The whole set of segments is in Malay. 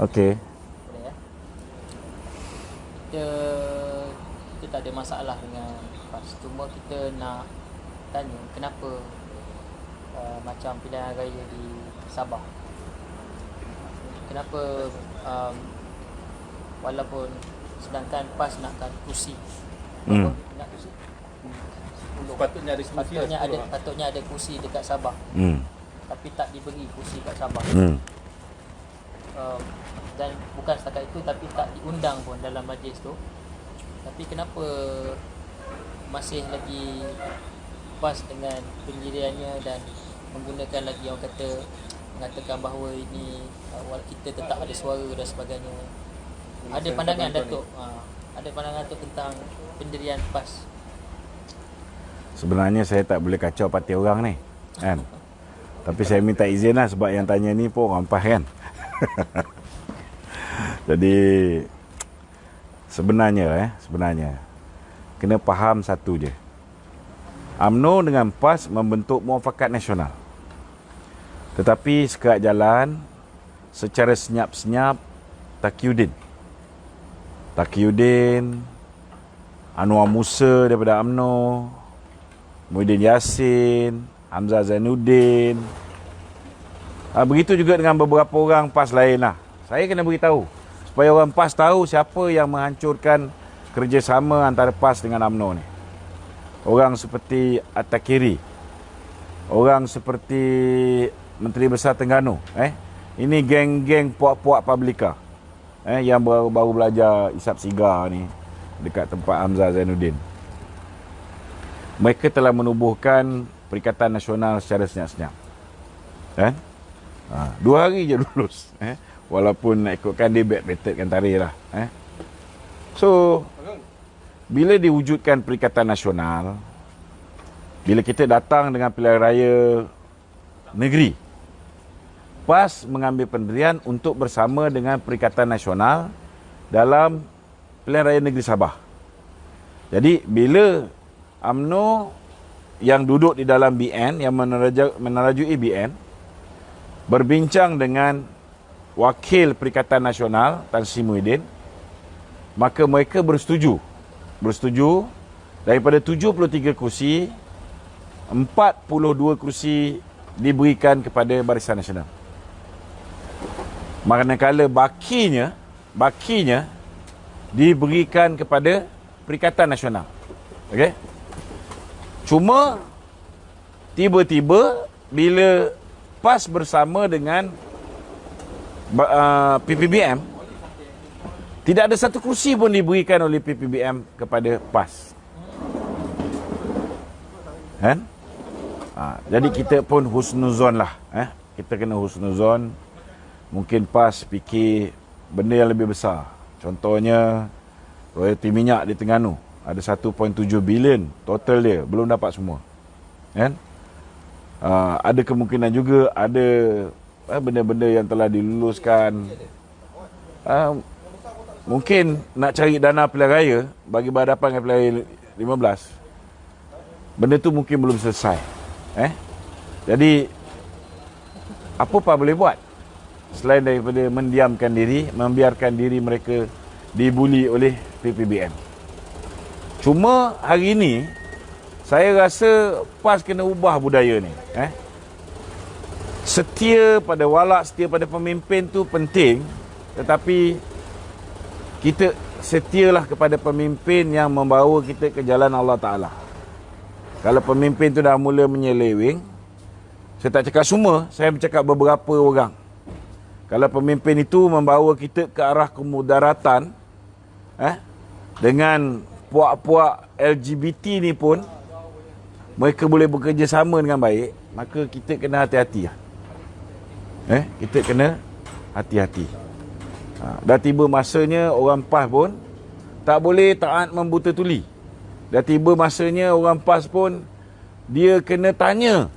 Okey. Boleh ya? Kita, kita tak ada masalah dengan PAS. Cuma kita nak tanya kenapa macam pilihan raya di Sabah. Kenapa walaupun sedangkan PAS nakkan kursi. Nak kursi? 10. Patutnya ada kursi dekat Sabah. Tapi tak diberi kursi kat Sabah. Dan bukan setakat itu, tapi tak diundang pun dalam majlis tu. Tapi kenapa masih lagi PAS dengan pendiriannya dan menggunakan lagi orang kata, mengatakan bahawa ini kita tetap ada suara dan sebagainya. Ada pandangan Datuk, ada pandangan Datuk tentang pendirian PAS? Sebenarnya saya tak boleh kacau parti orang ni, kan? Tapi saya minta izin lah sebab yang tanya ni pun orang PAS kan. Jadi sebenarnya kena faham satu je. UMNO dengan PAS membentuk Muafakat Nasional. Tetapi sekerat jalan, secara senyap-senyap, Taqiyuddin, Anwar Musa daripada UMNO, Muhyiddin Yassin, Hamzah Zainuddin, begitu juga dengan beberapa orang PAS lain lah. Saya kena beritahu supaya orang PAS tahu siapa yang menghancurkan kerjasama antara PAS dengan UMNO ni. Orang seperti At-Takiri, orang seperti Menteri Besar Terengganu, ini geng-geng puak-puak Publika, yang baru belajar isap sigar ni dekat tempat Hamzah Zainuddin. Mereka telah menubuhkan Perikatan Nasional secara senyap-senyap. 2 hari je lulus. Walaupun nak ikutkan dia backdated kan tarikh lah. So, bila diwujudkan Perikatan Nasional, bila kita datang dengan pilihan raya negeri, PAS mengambil pendirian untuk bersama dengan Perikatan Nasional dalam pilihan raya negeri Sabah. Jadi, bila UMNO yang duduk di dalam BN, yang menerajui BN, berbincang dengan wakil Perikatan Nasional Tan Sri Muhyiddin, maka mereka bersetuju daripada 73 kursi, 42 kursi diberikan kepada Barisan Nasional. Manakala bakinya diberikan kepada Perikatan Nasional. Okey? Cuma tiba-tiba bila PAS bersama dengan PPBM, tidak ada satu kursi pun diberikan oleh PPBM kepada PAS. Kan? Jadi kita pun husnuzon lah. Kita kena husnuzon. Mungkin PAS fikir benda yang lebih besar. Contohnya, royalti minyak di Terengganu. Ada 1.7 bilion total dia. Belum dapat semua. Kan? Ada kemungkinan juga ada benda-benda yang telah diluluskan. Mungkin nak cari dana pilihan raya bagi berhadapan dengan pilihan raya 15. Benda tu mungkin belum selesai. Jadi apa boleh buat selain daripada mendiamkan diri, membiarkan diri mereka dibuli oleh PPBM. Cuma hari ini saya rasa PAS kena ubah budaya ni. Setia pada walak, setia pada pemimpin tu penting, tetapi kita setialah kepada pemimpin yang membawa kita ke jalan Allah Ta'ala. Kalau pemimpin tu dah mula menyeleweng, saya tak cakap semua, saya bercakap beberapa orang. Kalau pemimpin itu membawa kita ke arah kemudaratan, dengan puak-puak LGBT ni pun, mereka boleh bekerjasama dengan baik, maka kita kena hati-hati lah. Kita kena hati-hati. Dah tiba masanya orang PAS pun tak boleh taat membuta tuli. Dah tiba masanya orang PAS pun dia kena tanya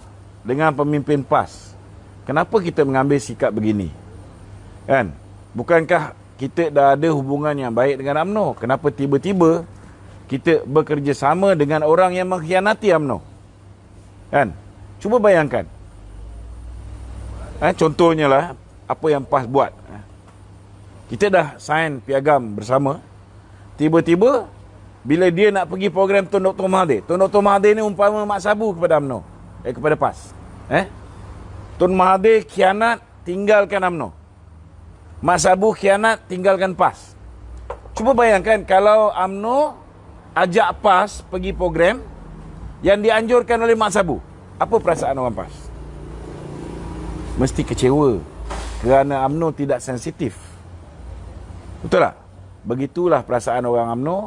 dengan pemimpin PAS, kenapa kita mengambil sikap begini? Kan? Bukankah kita dah ada hubungan yang baik dengan UMNO? Kenapa tiba-tiba kita bekerjasama dengan orang yang mengkhianati UMNO? Kan? Cuba bayangkan. Contohnya lah apa yang PAS buat. Kita dah sign piagam bersama. Tiba-tiba bila dia nak pergi program Tun Dr. Mahathir. Tun Dr. Mahathir ni umpama mak sabu kepada UMNO. Kepada PAS. Tun Mahathir khianat, tinggalkan UMNO. Mak sabu khianat, tinggalkan PAS. Cuba bayangkan kalau UMNO ajak PAS pergi program yang dianjurkan oleh mak sabu. Apa perasaan orang PAS? Mesti kecewa. Kerana UMNO tidak sensitif. Betul tak? Begitulah perasaan orang UMNO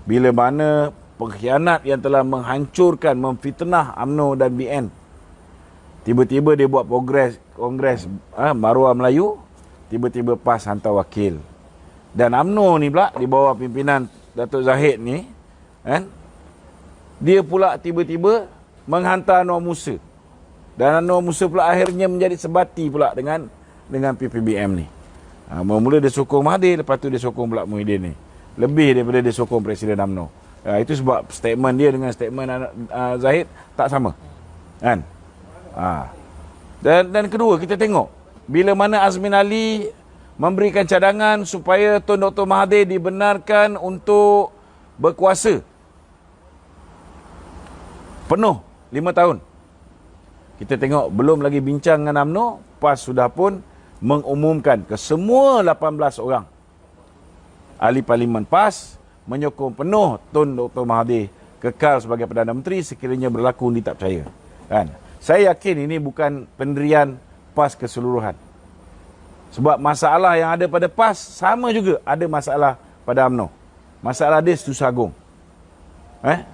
bila mana pengkhianat yang telah menghancurkan, memfitnah UMNO dan BN. Tiba-tiba dia buat kongres Maruah Melayu, tiba-tiba PAS hantar wakil. Dan UMNO ni pula di bawah pimpinan Datuk Zahid ni, dia pula tiba-tiba menghantar Anwar Musa. Dan Anwar Musa pula akhirnya menjadi sebati pula dengan PPBM ni. Mula-mula dia sokong Mahathir, lepas tu dia sokong pula Muhyiddin ni. Lebih daripada dia sokong Presiden UMNO. Itu sebab statement dia dengan statement Zahid tak sama. Kan? Dan kedua, kita tengok bila mana Azmin Ali memberikan cadangan supaya Tun Dr. Mahathir dibenarkan untuk berkuasa penuh 5 tahun. Kita tengok belum lagi bincang dengan UMNO, PAS sudah pun mengumumkan ke semua 18 orang ahli parlimen PAS menyokong penuh Tun Dr. Mahathir kekal sebagai Perdana Menteri sekiranya berlaku undi tak percaya. Kan? Saya yakin ini bukan pendirian PAS keseluruhan. Sebab masalah yang ada pada PAS sama juga ada masalah pada UMNO. Masalah dia Susah Agung.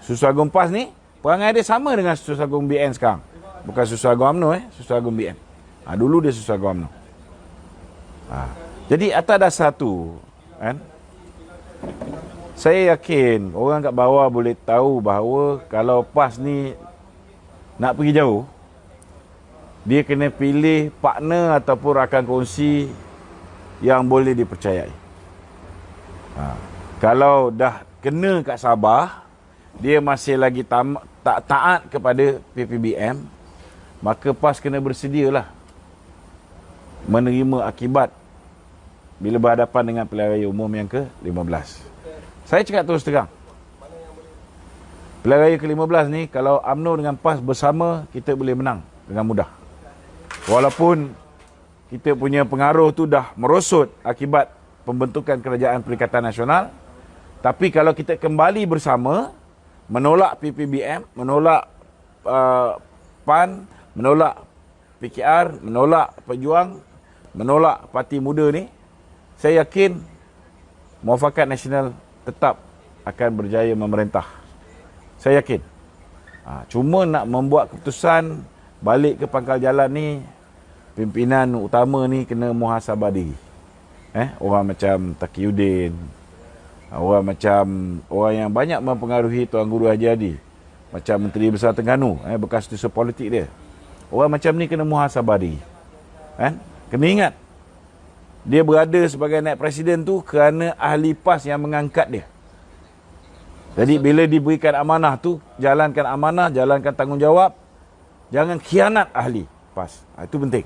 Susah Agung PAS ni perangai dia sama dengan Susah Agung BN sekarang. Bukan Susah Agung UMNO, Susah Agung BN. Dulu dia Susah Agung UMNO. Jadi atas dasar tu, saya yakin orang kat bawah boleh tahu bahawa kalau PAS ni nak pergi jauh, dia kena pilih partner ataupun rakan kongsi yang boleh dipercayai. Kalau dah kena kat Sabah, dia masih lagi tak taat kepada PPBM, maka PAS kena bersedialah menerima akibat bila berhadapan dengan pilihan raya umum yang ke-15. Saya cakap terus terang, pilihan raya ke-15 ni kalau UMNO dengan PAS bersama, kita boleh menang dengan mudah. Walaupun kita punya pengaruh tu dah merosot akibat pembentukan Kerajaan Perikatan Nasional, tapi kalau kita kembali bersama, menolak PPBM, menolak PAN, menolak PKR, menolak Pejuang, menolak Parti Muda ni, saya yakin Muafakat Nasional tetap akan berjaya memerintah. Saya yakin. Cuma nak membuat keputusan balik ke pangkal jalan ni, pimpinan utama ni kena muhasabah diri. Orang macam Taqiyuddin, orang macam orang yang banyak mempengaruhi Tuan Guru Haji Hadi, macam Menteri Besar Terengganu, bekas tusa politik dia. Orang macam ni kena muhasabah diri. Kena ingat, dia berada sebagai naib presiden tu kerana ahli PAS yang mengangkat dia. Jadi bila diberikan amanah tu, jalankan amanah, jalankan tanggungjawab, jangan khianat ahli PAS. Itu penting.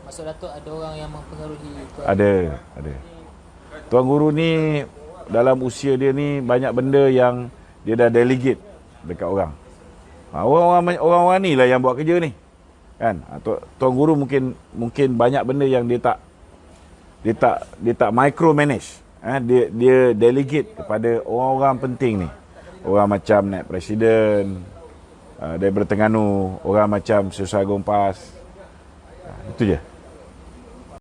Maksud Datuk ada orang yang mempengaruhi Tuan? Ada. Tuan Guru ni dalam usia dia ni banyak benda yang dia dah delegate dekat orang. Orang-orang ni lah yang buat kerja ni. Kan? Tuan Guru mungkin banyak benda yang dia tak micromanage. Dia delegate kepada orang-orang penting ni. Orang macam naib presiden daripada Terengganu, orang macam Susah Agung PAS. Itu je.